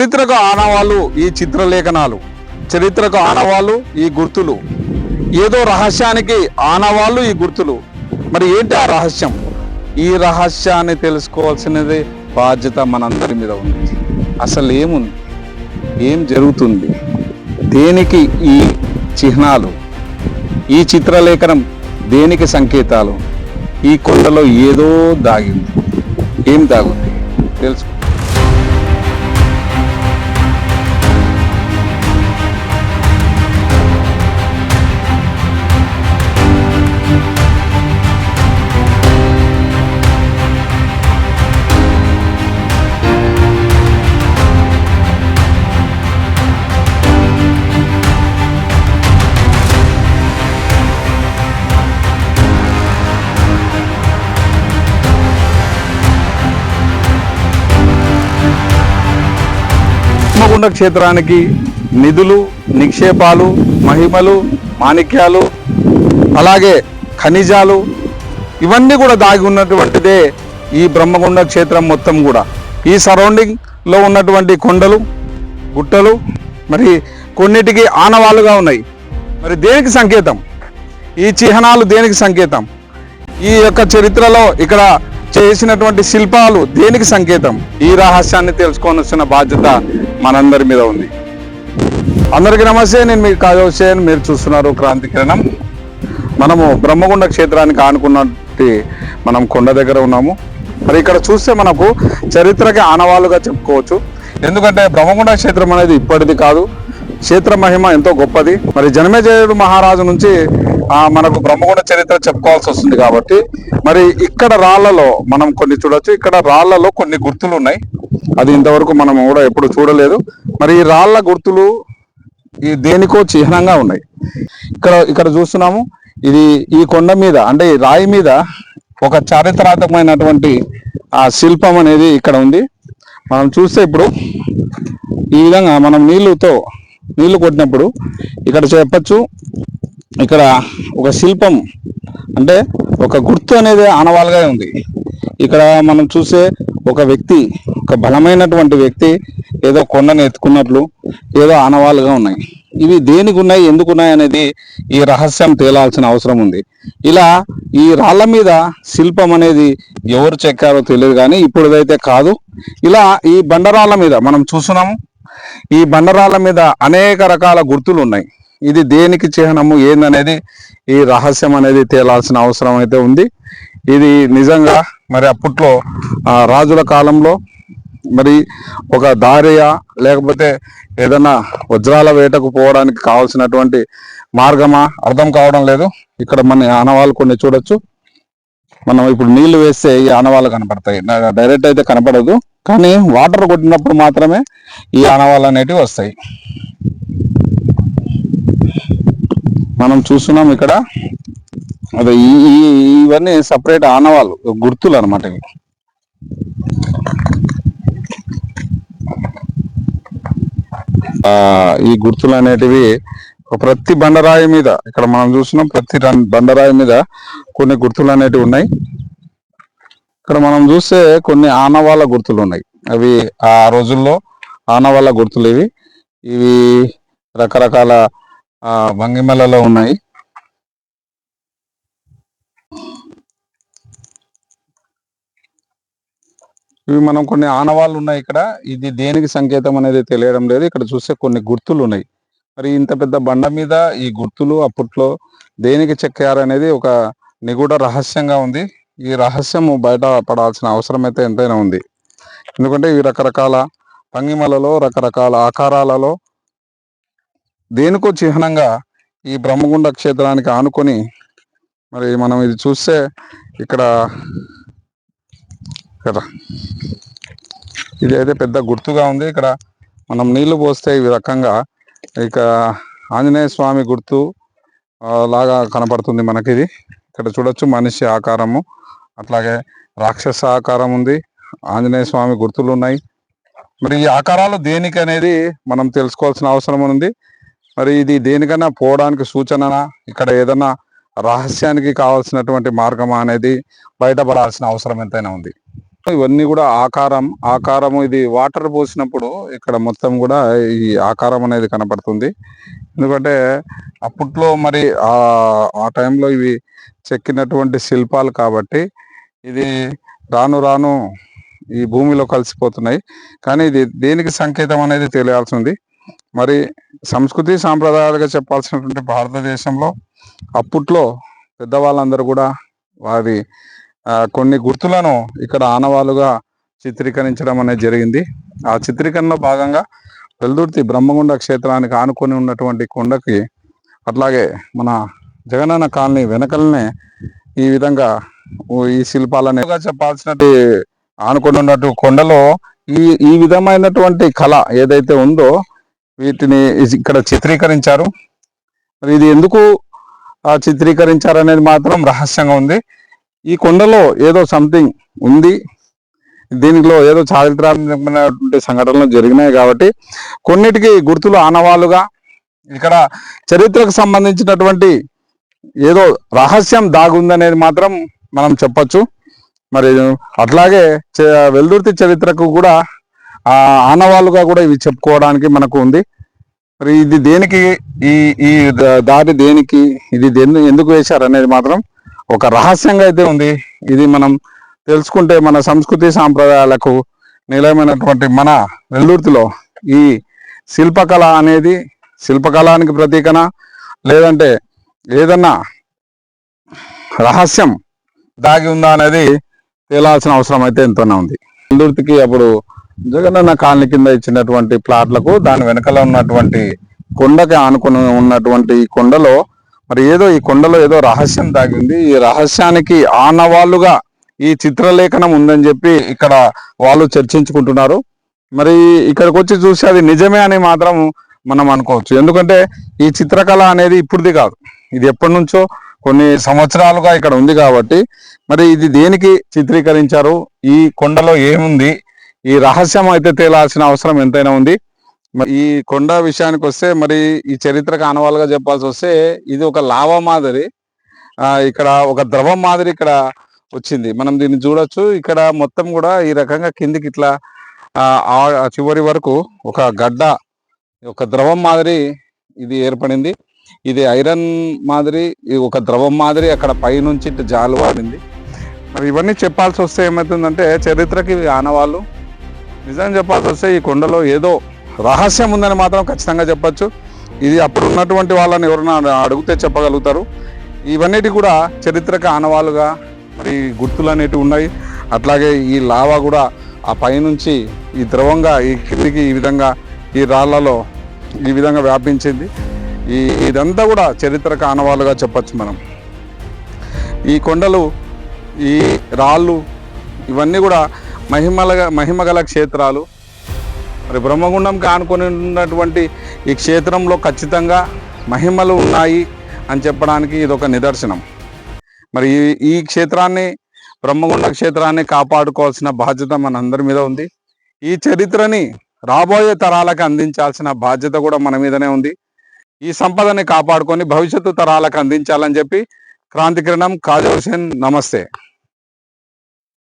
చరిత్రకు ఆనవాళ్ళు ఈ చిత్రలేఖనాలు, చరిత్రకు ఆనవాళ్ళు ఈ గుర్తులు, ఏదో రహస్యానికి ఆనవాళ్ళు ఈ గుర్తులు. మరి ఏంటి ఆ రహస్యం? ఈ రహస్యాన్ని తెలుసుకోవాల్సినది బాధ్యత మనందరి మీద ఉంది. అసలు ఏముంది, ఏం జరుగుతుంది, దేనికి ఈ చిహ్నాలు, ఈ చిత్రలేఖనం దేనికి సంకేతాలు? ఈ కొండలో ఏదో దాగింది. ఏం దాగుంది తెలుసు. బ్రహ్మగుండ క్షేత్రానికి నిధులు, నిక్షేపాలు, మహిమలు, మాణిక్యాలు, అలాగే ఖనిజాలు ఇవన్నీ కూడా దాగి ఉన్నటువంటిదే ఈ బ్రహ్మగుండ క్షేత్రం మొత్తం కూడా. ఈ సరౌండింగ్లో ఉన్నటువంటి కొండలు, గుట్టలు మరి కొన్నిటికి ఆనవాళ్ళుగా ఉన్నాయి. మరి దేనికి సంకేతం? ఈ చిహ్నాలు దేనికి సంకేతం? ఈ యొక్క చరిత్రలో ఇక్కడ చేసినటువంటి శిల్పాలు దేనికి సంకేతం? ఈ రహస్యాన్ని తెలుసుకోవాల్సిన బాధ్యత మనందరి మీద ఉంది. అందరికీ నమస్తే, నేను మీ కాజా హుసేన్, మీరు చూస్తున్నారు క్రాంతి కిరణం. మనము బ్రహ్మగుండ క్షేత్రానికి ఆనుకున్నట్టు మనం కొండ దగ్గర ఉన్నాము. మరి ఇక్కడ చూస్తే మనకు చరిత్రకి ఆనవాళ్ళుగా చెప్పుకోవచ్చు. ఎందుకంటే బ్రహ్మగుండ క్షేత్రం అనేది ఇప్పటిది కాదు, క్షేత్ర మహిమ ఎంతో గొప్పది. మరి జనమేజయుడు మహారాజు నుంచి మనకు బ్రహ్మగుండ చరిత్ర చెప్పుకోవాల్సి వస్తుంది. కాబట్టి మరి ఇక్కడ రాళ్లలో మనం కొన్ని చూడొచ్చు. ఇక్కడ రాళ్లలో కొన్ని గుర్తులు ఉన్నాయి, అది ఇంతవరకు మనం కూడా ఎప్పుడు చూడలేదు. మరి ఈ రాళ్ల గుర్తులు ఈ దేనికో చిహ్నంగా ఉన్నాయి. ఇక్కడ చూస్తున్నాము. ఇది ఈ కొండ మీద అంటే ఈ రాయి మీద ఒక చారిత్రాత్మకమైనటువంటి ఆ శిల్పం అనేది ఇక్కడ ఉంది. మనం చూస్తే ఇప్పుడు ఈ విధంగా మనం నీళ్లు కొట్టినప్పుడు ఇక్కడ చెప్పచ్చు, ఇక్కడ ఒక శిల్పం అంటే ఒక గుర్తు అనేది ఆనవాలుగా ఉంది. ఇక్కడ మనం చూసే ఒక వ్యక్తి, ఒక బలమైనటువంటి వ్యక్తి ఏదో కొండను ఎత్తుకున్నట్లు ఏదో ఆనవాళ్ళుగా ఉన్నాయి. ఇవి దేనికి ఉన్నాయి, ఎందుకు ఉన్నాయి అనేది ఈ రహస్యం తేలాల్సిన అవసరం ఉంది. ఇలా ఈ రాళ్ల మీద శిల్పం అనేది ఎవరు చెక్కారో తెలియదు, కానీ ఇప్పుడుదైతే కాదు. ఇలా ఈ బండరాళ్ళ మీద మనం చూస్తున్నాము. ఈ బండరాళ్ళ మీద అనేక రకాల గుర్తులు ఉన్నాయి. ఇది దేనికి చిహ్నము ఏందనేది ఈ రహస్యం అనేది తేలాల్సిన అవసరం అయితే ఉంది. ఇది నిజంగా మరి అప్పట్లో రాజుల కాలంలో మరి ఒక దారియా లేకపోతే ఏదైనా వజ్రాల వేటకు పోవడానికి కావాల్సినటువంటి మార్గమా అర్థం కావడం లేదు. ఇక్కడ మన ఆనవాళ్ళు కొన్ని చూడొచ్చు. మనం ఇప్పుడు నీళ్లు వేస్తే ఈ ఆనవాళ్ళు కనపడతాయి, డైరెక్ట్ అయితే కనపడదు, కానీ వాటర్ కొట్టినప్పుడు మాత్రమే ఈ ఆనవాళ్ళు అనేటివి వస్తాయి. మనం చూస్తున్నాం ఇక్కడ అదే ఇవన్నీ సపరేట్ ఆనవాళ్ళు, గుర్తులు అనమాట ఇవి. ఈ గుర్తులు అనేటివి ప్రతి బండరాయి మీద ఇక్కడ మనం చూస్తున్నాం. ప్రతి బండరాయి మీద కొన్ని గుర్తులు అనేటివి ఉన్నాయి. ఇక్కడ మనం చూస్తే కొన్ని ఆనవాళ్ళ గుర్తులు ఉన్నాయి. అవి ఆ రోజుల్లో ఆనవాళ్ళ గుర్తులు. ఇవి రకరకాల భంగిమలలో ఉన్నాయి. ఇవి మనం కొన్ని ఆనవాళ్ళు ఉన్నాయి ఇక్కడ. ఇది దేనికి సంకేతం అనేది తెలియడం లేదు. ఇక్కడ చూస్తే కొన్ని గుర్తులు ఉన్నాయి. మరి ఇంత పెద్ద బండ మీద ఈ గుర్తులు అప్పట్లో దేనికి చెక్కారు అనేది ఒక నిగూఢ రహస్యంగా ఉంది. ఈ రహస్యము బయట పడాల్సిన అవసరం అయితే ఎంతైనా ఉంది. ఎందుకంటే ఇవి రకరకాల భంగిమలలో, రకరకాల ఆకారాలలో దేనికో చిహ్నంగా ఈ బ్రహ్మగుండ క్షేత్రానికి ఆనుకొని మరి మనం ఇది చూస్తే ఇక్కడ ఇది అయితే పెద్ద గుర్తుగా ఉంది. ఇక్కడ మనం నీళ్లు పోస్తే ఈ రకంగా ఇక ఆంజనేయ స్వామి గుర్తు లాగా కనపడుతుంది మనకి. ఇది ఇక్కడ చూడొచ్చు, మనిషి ఆకారము, అట్లాగే రాక్షస ఆకారం ఉంది, ఆంజనేయ స్వామి గుర్తులు ఉన్నాయి. మరి ఈ ఆకారాలు దేనికి అనేది మనం తెలుసుకోవాల్సిన అవసరం ఉంది. మరి ఇది దేనికైనా పోవడానికి సూచననా, ఇక్కడ ఏదైనా రహస్యానికి కావాల్సినటువంటి మార్గమా అనేది బయటపడాల్సిన అవసరం ఎంతైనా ఉంది. ఇవన్నీ కూడా ఆకారము ఇది వాటర్ పోసినప్పుడు ఇక్కడ మొత్తం కూడా ఈ ఆకారం అనేది కనపడుతుంది. ఎందుకంటే అప్పట్లో మరి ఆ టైంలో ఇవి చెక్కినటువంటి శిల్పాలు కాబట్టి ఇది రాను రాను ఈ భూమిలో కలిసిపోతున్నాయి. కానీ ఇది దేనికి సంకేతం అనేది తెలియాల్సి ఉంది. మరి సంస్కృతి సాంప్రదాయాలుగా చెప్పాల్సినటువంటి భారతదేశంలో అప్పట్లో పెద్దవాళ్ళందరూ కూడా వారి కొన్ని గుర్తులను ఇక్కడ ఆనవాలుగా చిత్రీకరించడం అనేది జరిగింది. ఆ చిత్రీకరణలో భాగంగా వెల్దుర్తి బ్రహ్మగుండ క్షేత్రానికి ఆనుకొని ఉన్నటువంటి కొండకి, అట్లాగే మన జగనన్న కాలనీ వెనకలనే ఈ విధంగా ఈ శిల్పాలని చెప్పాల్సినట్టు ఆనుకొని ఉన్నట్టు కొండలో ఈ విధమైనటువంటి కళ ఏదైతే ఉందో వీటిని ఇక్కడ చిత్రీకరించారు. మరి ఇది ఎందుకు చిత్రీకరించారు అనేది మాత్రం రహస్యంగా ఉంది. ఈ కొండలో ఏదో సంథింగ్ ఉంది, దీనిలో ఏదో చారిత్రాత్మకమైనటువంటి సంఘటనలు జరిగినాయి కాబట్టి కొన్నిటికి గుర్తులు ఆనవాలుగా ఇక్కడ చరిత్రకు సంబంధించినటువంటి ఏదో రహస్యం దాగుందనేది మాత్రం మనం చెప్పొచ్చు. మరి అట్లాగే వెల్దుర్తి చరిత్రకు కూడా ఆనవాలుగా కూడా ఇవి చెప్పుకోవడానికి మనకు ఉంది. మరి ఇది దేనికి ఈ దారి దేనికి ఇది ఎందుకు వేశారు అనేది మాత్రం ఒక రహస్యంగా అయితే ఉంది. ఇది మనం తెలుసుకుంటే మన సంస్కృతి సాంప్రదాయాలకు నిలయమైనటువంటి మన వెల్దుర్తిలో ఈ శిల్పకళ అనేది శిల్పకళానికి ప్రతీకన, లేదంటే ఏదన్నా రహస్యం దాగి ఉందా అనేది తేలాల్సిన అవసరం అయితే ఎంతోనే ఉంది. వెల్దుర్తికి అప్పుడు జగనన్న కాలనీ కింద ఇచ్చినటువంటి ప్లాట్లకు దాని వెనకాల ఉన్నటువంటి కొండకి ఆనుకుని ఉన్నటువంటి ఈ కొండలో మరి ఈ కొండలో ఏదో రహస్యం దాగింది. ఈ రహస్యానికి ఆనవాళ్ళుగా ఈ చిత్రలేఖనం ఉందని చెప్పి ఇక్కడ వాళ్ళు చర్చించుకుంటున్నారు. మరి ఇక్కడికి వచ్చి చూసి అది నిజమే అని మాత్రం మనం అనుకోవచ్చు. ఎందుకంటే ఈ చిత్రకళ అనేది ఇప్పుడుది కాదు, ఇది ఎప్పటి నుంచో కొన్ని సంవత్సరాలుగా ఇక్కడ ఉంది కాబట్టి మరి ఇది దేనికి చిత్రీకరించారు, ఈ కొండలో ఏముంది, ఈ రహస్యం అయితే తేలాల్సిన అవసరం ఎంతైనా ఉంది. ఈ కొండ విషయానికి వస్తే మరి ఈ చరిత్రకు ఆనవాలుగా చెప్పాల్సి వస్తే ఇది ఒక లావా మాదిరి, ఇక్కడ ఒక ద్రవం మాదిరి ఇక్కడ వచ్చింది. మనం దీన్ని చూడొచ్చు. ఇక్కడ మొత్తం కూడా ఈ రకంగా కిందికి ఇట్లా చివరి వరకు ఒక గడ్డ, ఒక ద్రవం మాదిరి ఇది ఏర్పడింది. ఇది ఐరన్ మాదిరి, ఒక ద్రవం మాదిరి అక్కడ పైనుంచి ఇట్లా జాలు వాడింది. మరి ఇవన్నీ చెప్పాల్సి వస్తే ఏమవుతుందంటే చరిత్రకి ఆనవాళ్ళు. నిజం చెప్పాల్సి వస్తే ఈ కొండలో ఏదో రహస్యం ఉందని మాత్రం ఖచ్చితంగా చెప్పచ్చు. ఇది అప్పుడు ఉన్నటువంటి వాళ్ళని ఎవరైనా అడిగితే చెప్పగలుగుతారు. ఇవన్నిటి కూడా చరిత్రకు ఆనవాళ్ళుగా మరి గుర్తులు అనేటివి ఉన్నాయి. అట్లాగే ఈ లావా కూడా ఆ పైనుంచి ఈ ద్రవంగా ఈ కిందికి ఈ విధంగా ఈ రాళ్లలో ఈ విధంగా వ్యాపించింది. ఇదంతా కూడా చరిత్రకు ఆనవాళ్ళుగా చెప్పచ్చు మనం. ఈ కొండలు, ఈ రాళ్ళు ఇవన్నీ కూడా మహిమగల క్షేత్రాలు. మరి బ్రహ్మగుండంకి ఆనుకొని ఉన్నటువంటి ఈ క్షేత్రంలో ఖచ్చితంగా మహిమలు ఉన్నాయి అని చెప్పడానికి ఇదొక నిదర్శనం. మరి ఈ క్షేత్రాన్ని, బ్రహ్మగుండ క్షేత్రాన్ని కాపాడుకోవాల్సిన బాధ్యత మనందరి మీద ఉంది. ఈ చరిత్రని రాబోయే తరాలకు అందించాల్సిన బాధ్యత కూడా మన మీదనే ఉంది. ఈ సంపదని కాపాడుకొని భవిష్యత్తు తరాలకు అందించాలని చెప్పి క్రాంతి కిరణం, కాజా హుసేన్, నమస్తే.